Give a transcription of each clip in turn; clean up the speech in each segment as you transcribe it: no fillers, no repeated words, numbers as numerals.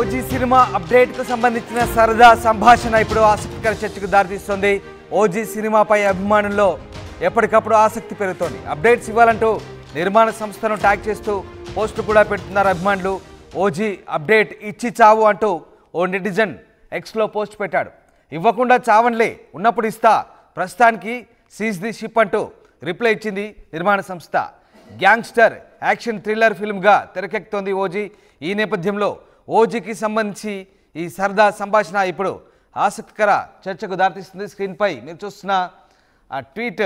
OG cinema update కు సంబంధించిన సరదా సంభాషణ ఇప్పుడు ఆసక్తికర చర్చకు దారితీస్తుంది. ఓజీ సినిమాపై అభిమానుల్లో ఎప్పటికప్పుడు ఆసక్తి పెరుగుతోంది. అప్డేట్స్ ఇవ్వాలంటూ నిర్మాణ సంస్థను ట్యాగ్ చేస్తూ పోస్టులు కూడా పెడుతున్నారు అభిమానులు. ఓజీ అప్డేట్ ఇచ్చి చావు అంటూ ఓ నెటిజన్ ఎక్స్లో పోస్ట్ పెట్టాడు. ఇవ్వకుండా చావన్లే, ఉన్నప్పుడు ఇస్తా, ప్రస్తుతానికి సీజ్ ది షిప్ అంటూ రిప్లై ఇచ్చింది నిర్మాణ సంస్థ. గ్యాంగ్స్టర్ యాక్షన్ థ్రిల్లర్ ఫిల్మ్గా తెరకెక్కుతోంది ఓజీ. ఈ నేపథ్యంలో ఓజీకి సంబంధించి ఈ సరదా సంభాషణ ఇప్పుడు ఆసక్తికర చర్చకు దారితీస్తుంది. స్క్రీన్పై మీరు చూస్తున్న ఆ ట్వీట్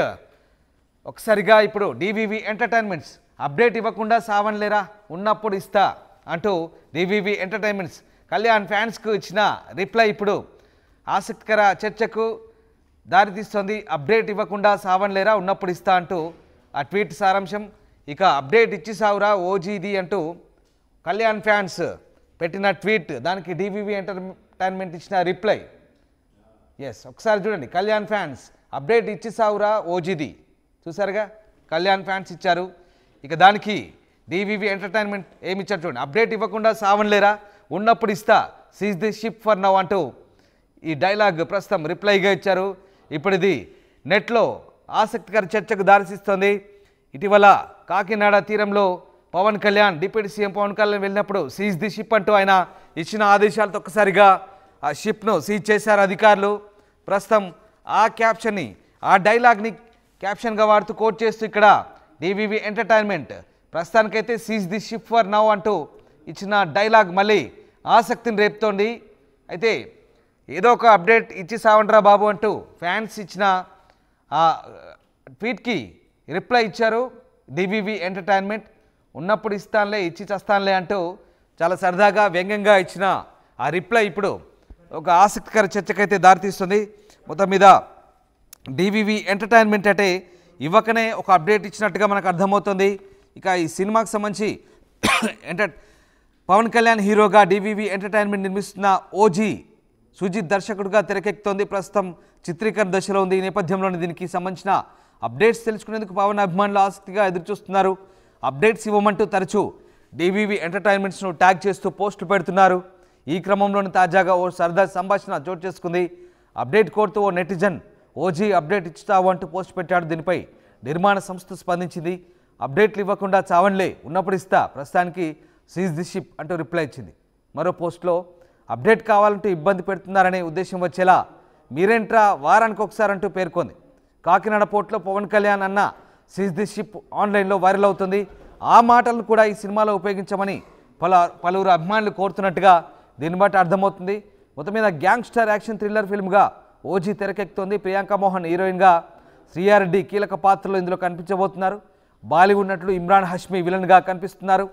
ఒకసారిగా ఇప్పుడు డివివి ఎంటర్టైన్మెంట్స్ అప్డేట్ ఇవ్వకుండా సావన్లేరా, ఉన్నప్పుడు ఇస్తా అంటూ డివివి ఎంటర్టైన్మెంట్స్ కళ్యాణ్ ఫ్యాన్స్కు ఇచ్చిన రిప్లై ఇప్పుడు ఆసక్తికర చర్చకు దారితీస్తోంది. అప్డేట్ ఇవ్వకుండా సావన్లేరా, ఉన్నప్పుడు ఇస్తా అంటూ ఆ ట్వీట్ సారాంశం. ఇక అప్డేట్ ఇచ్చి సావురా ఓజీది అంటూ కళ్యాణ్ ఫ్యాన్స్ పెట్టిన ట్వీట్, దానికి డివివి ఎంటర్టైన్మెంట్ ఇచ్చిన రిప్లై. ఒకసారి చూడండి, కళ్యాణ్ ఫ్యాన్స్ అప్డేట్ ఇచ్చి సావురా ఓజీది, చూసారుగా కళ్యాణ్ ఫ్యాన్స్ ఇచ్చారు. ఇక దానికి డివివి ఎంటర్టైన్మెంట్ ఏమి ఇచ్చారు చూడండి, అప్డేట్ ఇవ్వకుండా సావన్లేరా, ఉన్నప్పుడు ఇస్తా, seize the ship for now అంటూ ఈ డైలాగ్ ప్రస్తుతం రిప్లైగా ఇచ్చారు. ఇప్పుడు ఇది నెట్లో ఆసక్తికర చర్చకు దారితీస్తోంది. ఇటీవల కాకినాడ తీరంలో పవన్ కళ్యాణ్, డిప్యూటీ సీఎం పవన్ కళ్యాణ్ వెళ్ళినప్పుడు సీజ్ ది షిప్ అంటూ ఆయన ఇచ్చిన ఆదేశాలతో ఒక్కసారిగా ఆ షిప్ను సీజ్ చేశారు అధికారులు. ప్రస్తుతం ఆ క్యాప్షన్ని, ఆ డైలాగ్ని క్యాప్షన్గా వాడుతూ కోట్ చేస్తూ ఇక్కడ డివివి ఎంటర్టైన్మెంట్ ప్రస్తుతానికైతే seize the ship for now అంటూ ఇచ్చిన డైలాగ్ మళ్ళీ ఆసక్తిని రేపుతోంది. అయితే ఏదో ఒక అప్డేట్ ఇచ్చి సావండ్రా బాబు అంటూ ఫ్యాన్స్ ఇచ్చిన ఆ ట్వీట్కి రిప్లై ఇచ్చారు డివివి ఎంటర్టైన్మెంట్. ఉన్నప్పుడు ఇస్తానులే, ఇచ్చి చస్తానులే అంటూ చాలా సరదాగా వ్యంగ్యంగా ఇచ్చిన ఆ రిప్లై ఇప్పుడు ఒక ఆసక్తికర చర్చకైతే దారితీస్తుంది. మొత్తం మీద డివివి ఎంటర్టైన్మెంట్ అంటే ఇవ్వకనే ఒక అప్డేట్ ఇచ్చినట్టుగా మనకు అర్థమవుతుంది. ఇక ఈ సినిమాకి సంబంధించి పవన్ కళ్యాణ్ హీరోగా డివివి ఎంటర్టైన్మెంట్ నిర్మిస్తున్న ఓజీ సుజిత్ దర్శకుడిగా తెరకెక్కుతోంది. ప్రస్తుతం చిత్రీకరణ దశలో ఉంది. ఈ నేపథ్యంలోనే దీనికి సంబంధించిన అప్డేట్స్ తెలుసుకునేందుకు పవన్ అభిమానులు ఆసక్తిగా ఎదురుచూస్తున్నారు. అప్డేట్స్ ఇవ్వమంటూ తరచూ డివివి ఎంటర్టైన్మెంట్స్ను ట్యాగ్ చేస్తూ పోస్టులు పెడుతున్నారు. ఈ క్రమంలోనే తాజాగా ఓ సరదా సంభాషణ చోటు చేసుకుంది. అప్డేట్ కోరుతూ ఓ నెటిజన్ ఓజీ అప్డేట్ ఇచ్చుతావు అంటూ పోస్ట్ పెట్టాడు. దీనిపై నిర్మాణ సంస్థ స్పందించింది. అప్డేట్లు ఇవ్వకుండా చావన్లే, ఉన్నప్పుడు ఇస్తా, ప్రస్తుతానికి సీజ్ ది షిప్ అంటూ రిప్లై ఇచ్చింది. మరో పోస్ట్లో అప్డేట్ కావాలంటూ ఇబ్బంది పెడుతున్నారనే ఉద్దేశం వచ్చేలా మీరేంట్రా వారానికి ఒకసారి అంటూ పేర్కొంది. కాకినాడ పోర్టులో పవన్ కళ్యాణ్ అన్న సీజ్ ది షిప్ ఆన్లైన్లో వైరల్ అవుతుంది. ఆ మాటలను కూడా ఈ సినిమాలో ఉపయోగించమని పలువురు అభిమానులు కోరుతున్నట్టుగా దీన్ని బట్టి అర్థమవుతుంది. మొత్తం మీద gangster action thriller ఫిల్మ్గా OG తెరకెక్కుతోంది. Priyanka Mohan హీరోయిన్గా, శ్రీయారెడ్డి కీలక పాత్రలో ఇందులో కనిపించబోతున్నారు. బాలీవుడ్ నటుడు ఇమ్రాన్ హష్మీ విలన్గా కనిపిస్తున్నారు.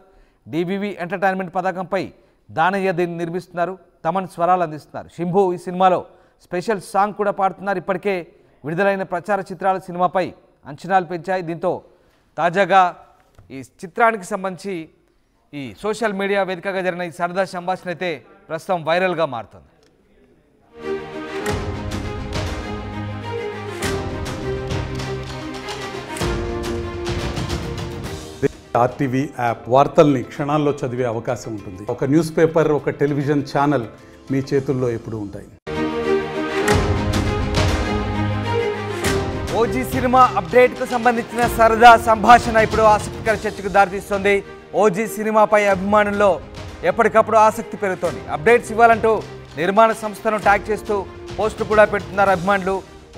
డివివి ఎంటర్టైన్మెంట్ పథకంపై దానయ్య దీన్ని నిర్మిస్తున్నారు. తమన్ స్వరాలు అందిస్తున్నారు. శంభు ఈ సినిమాలో స్పెషల్ సాంగ్ కూడా పాడుతున్నారు. ఇప్పటికే విడుదలైన ప్రచార చిత్రాల సినిమాపై అంచనాలు పెంచాయి. దీంతో తాజాగా ఈ చిత్రానికి సంబంధించి ఈ సోషల్ మీడియా వేదికగా జరిగిన ఈ సరదా సంభాషణ అయితే ప్రస్తుతం వైరల్గా మారుతుంది. ఆర్టీవీ యాప్ వార్తల్ని క్షణాల్లో చదివే అవకాశం ఉంటుంది. ఒక న్యూస్ పేపర్, ఒక టెలివిజన్ ఛానల్ మీ చేతుల్లో ఎప్పుడూ ఉంటాయి. ఓజీ సినిమా అప్డేట్కు సంబంధించిన సరదా సంభాషణ ఇప్పుడు ఆసక్తికర చర్చకు దారితీస్తుంది. ఓజీ సినిమాపై అభిమానుల్లో ఎప్పటికప్పుడు ఆసక్తి పెరుగుతోంది. అప్డేట్స్ ఇవ్వాలంటూ నిర్మాణ సంస్థను ట్యాగ్ చేస్తూ పోస్టులు కూడా పెడుతున్నారు అభిమానులు.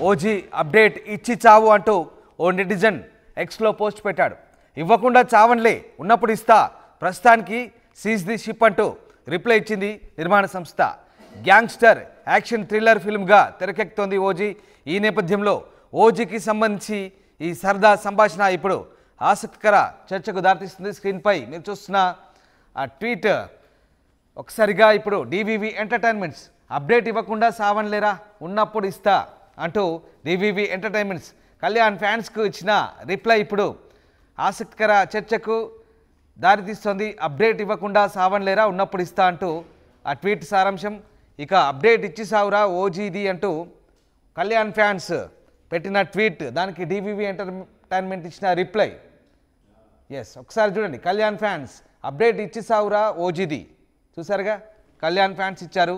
ఓజీ అప్డేట్ ఇచ్చి చావు అంటూ ఓ నెటిజన్ ఎక్స్లో పోస్ట్ పెట్టాడు. ఇవ్వకుండా చావన్లే, ఉన్నప్పుడు ఇస్తా, ప్రస్తుతానికి సీజ్ ది షిప్ అంటూ రిప్లై ఇచ్చింది నిర్మాణ సంస్థ. గ్యాంగ్స్టర్ యాక్షన్ థ్రిల్లర్ ఫిల్మ్గా తెరకెక్కుతోంది ఓజీ. ఈ నేపథ్యంలో ఓజీకి సంబంధించి ఈ సరదా సంభాషణ ఇప్పుడు ఆసక్తికర చర్చకు దారితీస్తుంది. స్క్రీన్పై మీరు చూస్తున్న ఆ ట్వీట్ ఒకసారిగా ఇప్పుడు డివివి ఎంటర్టైన్మెంట్స్ అప్డేట్ ఇవ్వకుండా సావన్లేరా, ఉన్నప్పుడు ఇస్తా అంటూ డివివి ఎంటర్టైన్మెంట్స్ కళ్యాణ్ ఫ్యాన్స్కు ఇచ్చిన రిప్లై ఇప్పుడు ఆసక్తికర చర్చకు దారితీస్తోంది. అప్డేట్ ఇవ్వకుండా సావన్లేరా, ఉన్నప్పుడు ఇస్తా అంటూ ఆ ట్వీట్ సారాంశం. ఇక అప్డేట్ ఇచ్చి సావురా ఓజీది అంటూ కళ్యాణ్ ఫ్యాన్స్ పెట్టిన ట్వీట్, దానికి డివివి ఎంటర్టైన్మెంట్ ఇచ్చిన రిప్లై. ఒకసారి చూడండి, కళ్యాణ్ ఫ్యాన్స్ అప్డేట్ ఇచ్చి సావురా ఓజీది, చూసారుగా కళ్యాణ్ ఫ్యాన్స్ ఇచ్చారు.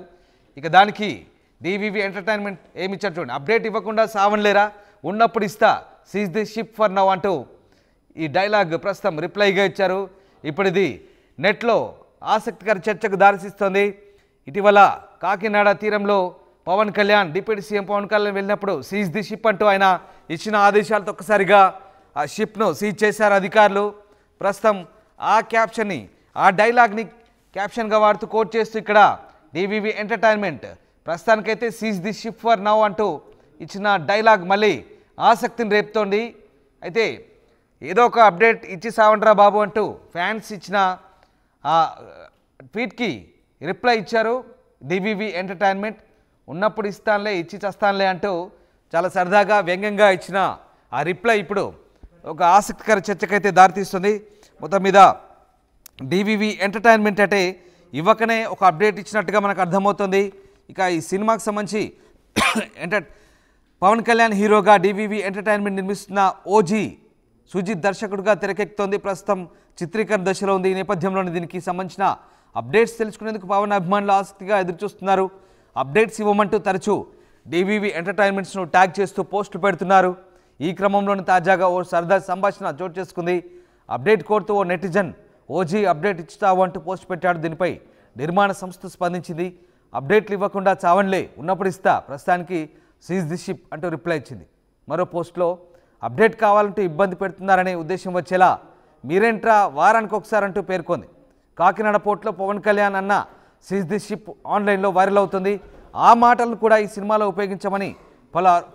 ఇక దానికి డివివి ఎంటర్టైన్మెంట్ ఏమి ఇచ్చారు చూడండి. అప్డేట్ ఇవ్వకుండా సావన్లేరా, ఉన్నప్పుడు ఇస్తా, seize the ship for now అంటూ ఈ డైలాగ్ ప్రస్తుతం రిప్లైగా ఇచ్చారు. ఇప్పుడు ఇది నెట్లో ఆసక్తికర చర్చకు దారితీస్తోంది. ఇటీవల కాకినాడ తీరంలో పవన్ కళ్యాణ్ డిప్యూటీ సీఎం పవన్ కళ్యాణ్ వెళ్ళినప్పుడు సీజ్ ది షిప్ అంటూ ఆయన ఇచ్చిన ఆదేశాలతో ఒక్కసారిగా ఆ షిప్ను సీజ్ చేశారు అధికారులు. ప్రస్తుతం ఆ క్యాప్షన్ని, ఆ డైలాగ్ని క్యాప్షన్గా వాడుతూ కోట్ చేస్తూ ఇక్కడ డివివి ఎంటర్టైన్మెంట్ ప్రస్తుతానికైతే seize the ship for now అంటూ ఇచ్చిన డైలాగ్ మళ్ళీ ఆసక్తిని రేపుతోంది. అయితే ఏదో ఒక అప్డేట్ ఇచ్చి సావండ్రా బాబు అంటూ ఫ్యాన్స్ ఇచ్చిన ఆ ట్వీట్కి రిప్లై ఇచ్చారు డివివి ఎంటర్టైన్మెంట్. ఉన్నప్పుడు ఇస్తానులే, ఇచ్చి చస్తానులే అంటూ చాలా సరదాగా వ్యంగ్యంగా ఇచ్చిన ఆ రిప్లై ఇప్పుడు ఒక ఆసక్తికర చర్చకైతే దారితీస్తుంది. మొత్తం మీద డివివి ఎంటర్టైన్మెంట్ అంటే ఇవ్వకనే ఒక అప్డేట్ ఇచ్చినట్టుగా మనకు అర్థమవుతుంది. ఇక ఈ సినిమాకి సంబంధించి పవన్ కళ్యాణ్ హీరోగా డివివి ఎంటర్టైన్మెంట్ నిర్మిస్తున్న ఓజీ సుజిత్ దర్శకుడిగా తెరకెక్కుతోంది. ప్రస్తుతం చిత్రీకరణ దశలో ఉంది. ఈ నేపథ్యంలోనే దీనికి సంబంధించిన అప్డేట్స్ తెలుసుకునేందుకు పవన్ అభిమానులు ఆసక్తిగా ఎదురుచూస్తున్నారు. అప్డేట్స్ ఇవ్వమంటూ తరచూ డివివి ఎంటర్టైన్మెంట్స్ను ట్యాగ్ చేస్తూ పోస్టులు పెడుతున్నారు. ఈ క్రమంలోనే తాజాగా ఓ సరదా సంభాషణ చోటు చేసుకుంది. అప్డేట్ కోరుతూ ఓ నెటిజన్ ఓజీ అప్డేట్ ఇచ్చుతావు అంటూ పోస్ట్ పెట్టాడు. దీనిపై నిర్మాణ సంస్థ స్పందించింది. అప్డేట్లు ఇవ్వకుండా చావన్లే, ఉన్నప్పుడు ఇస్తా, ప్రస్తుతానికి సీజ్ ది షిప్ అంటూ రిప్లై ఇచ్చింది. మరో పోస్ట్లో అప్డేట్ కావాలంటూ ఇబ్బంది పెడుతున్నారనే ఉద్దేశం వచ్చేలా మీరేంట్రా వారానికి ఒకసారి అంటూ పేర్కొంది. కాకినాడ పోర్టులో పవన్ కళ్యాణ్ అన్న సీజ్ ది షిప్ ఆన్లైన్లో వైరల్ అవుతుంది. ఆ మాటలను కూడా ఈ సినిమాలో ఉపయోగించమని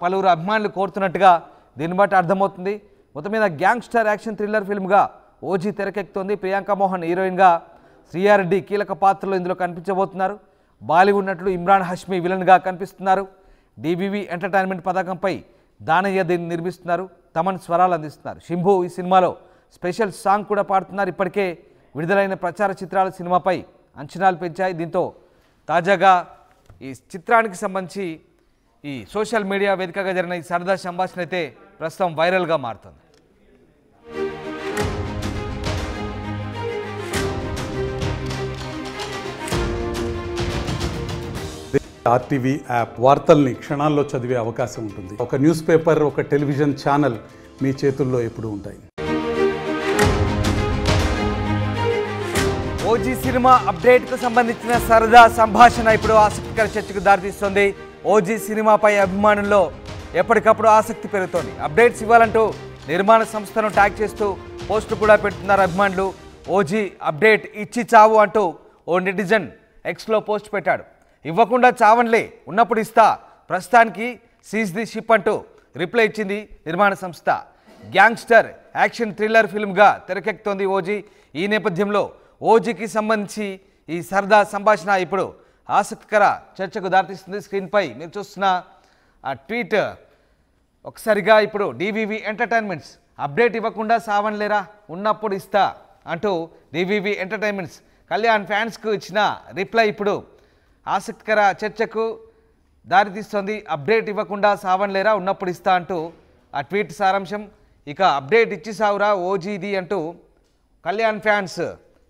పలువురు అభిమానులు కోరుతున్నట్టుగా దీన్ని బట్టి అర్థమవుతుంది. మొత్తం మీద gangster action thriller ఫిల్మ్గా OG తెరకెక్కుతోంది. Priyanka Mohan హీరోయిన్గా, శ్రీయారెడ్డి కీలక పాత్రలో ఇందులో కనిపించబోతున్నారు. బాలీవుడ్ నటుడు ఇమ్రాన్ హష్మీ విలన్గా కనిపిస్తున్నారు. డివివి ఎంటర్టైన్మెంట్ పథకంపై దానయ్య దీన్ని నిర్మిస్తున్నారు. తమన్ స్వరాలు అందిస్తున్నారు. శంభు ఈ సినిమాలో స్పెషల్ సాంగ్ కూడా పాడుతున్నారు. ఇప్పటికే విడుదలైన ప్రచార చిత్రాలు సినిమాపై అంచనాలు పెంచాయి. దీంతో తాజాగా ఈ చిత్రానికి సంబంధించి ఈ సోషల్ మీడియా వేదికగా జరిగిన ఈ సరదా సంభాషణ అయితే ప్రస్తుతం వైరల్గా మారుతుంది. ఆర్టీవీ యాప్ వార్తల్ని క్షణాల్లో చదివే అవకాశం ఉంటుంది. ఒక న్యూస్ పేపర్, ఒక టెలివిజన్ ఛానల్ మీ చేతుల్లో ఎప్పుడూ ఉంటాయి. ఓజీ సినిమా అప్డేట్కు సంబంధించిన సరదా సంభాషణ ఇప్పుడు ఆసక్తికర చర్చకు దారితీస్తుంది. ఓజీ సినిమాపై అభిమానుల్లో ఎప్పటికప్పుడు ఆసక్తి పెరుగుతోంది. అప్డేట్స్ ఇవ్వాలంటూ నిర్మాణ సంస్థను ట్యాగ్ చేస్తూ పోస్టులు కూడా పెడుతున్నారు అభిమానులు. ఓజీ అప్డేట్ ఇచ్చి చావు అంటూ ఓ నెటిజన్ ఎక్స్లో పోస్ట్ పెట్టాడు. ఇవ్వకుండా చావన్లే, ఉన్నప్పుడు ఇస్తా, ప్రస్తుతానికి సీజ్ ది షిప్ అంటూ రిప్లై ఇచ్చింది నిర్మాణ సంస్థ. గ్యాంగ్స్టర్ యాక్షన్ థ్రిల్లర్ ఫిల్మ్గా తెరకెక్కుతోంది ఓజీ. ఈ నేపథ్యంలో ఓజీకి సంబంధించి ఈ సరదా సంభాషణ ఇప్పుడు ఆసక్తికర చర్చకు దారితీస్తుంది. స్క్రీన్పై మీరు చూస్తున్న ఆ ట్వీట్ ఒకసారిగా ఇప్పుడు డివివి ఎంటర్టైన్మెంట్స్ అప్డేట్ ఇవ్వకుండా సావన్లేరా, ఉన్నప్పుడు ఇస్తా అంటూ డివివి ఎంటర్టైన్మెంట్స్ కళ్యాణ్ ఫ్యాన్స్కు ఇచ్చిన రిప్లై ఇప్పుడు ఆసక్తికర చర్చకు దారితీస్తోంది. అప్డేట్ ఇవ్వకుండా సావన్లేరా, ఉన్నప్పుడు ఇస్తా అంటూ ఆ ట్వీట్ సారాంశం. ఇక అప్డేట్ ఇచ్చి సావురా ఓజీది అంటూ కళ్యాణ్ ఫ్యాన్స్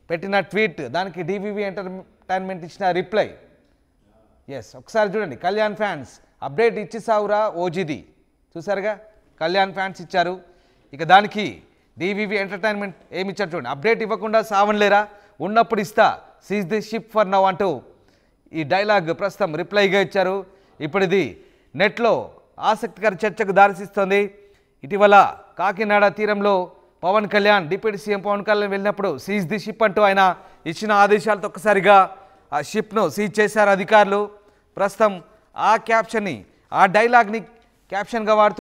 పెట్టిన ట్వీట్, దానికి డివివి ఎంటర్టైన్మెంట్ ఇచ్చిన రిప్లై. ఒకసారి చూడండి. కళ్యాణ్ ఫ్యాన్స్ అప్డేట్ ఇచ్చి సావురా ఓజీది, చూసారుగా, కళ్యాణ్ ఫ్యాన్స్ ఇచ్చారు. ఇక దానికి డివివి ఎంటర్టైన్మెంట్ ఏమి ఇచ్చారు చూడండి. అప్డేట్ ఇవ్వకుండా సావన్లేరా, ఉన్నప్పుడు ఇస్తా, seize the ship for now అంటూ ఈ డైలాగ్ ప్రస్తుతం రిప్లైగా ఇచ్చారు. ఇప్పుడు ఇది నెట్లో ఆసక్తికర చర్చకు దారితీస్తోంది. ఇటీవల కాకినాడ తీరంలో పవన్ కళ్యాణ్ డిప్యూటీ సీఎం పవన్ కళ్యాణ్ వెళ్ళినప్పుడు సీజ్ ది షిప్ అంటూ ఆయన ఇచ్చిన ఆదేశాలతో ఒక్కసారిగా ఆ షిప్ను సీజ్ చేశారు అధికారులు. ప్రస్తుతం ఆ క్యాప్షన్ని, ఆ డైలాగ్ని క్యాప్షన్గా వాడుతూ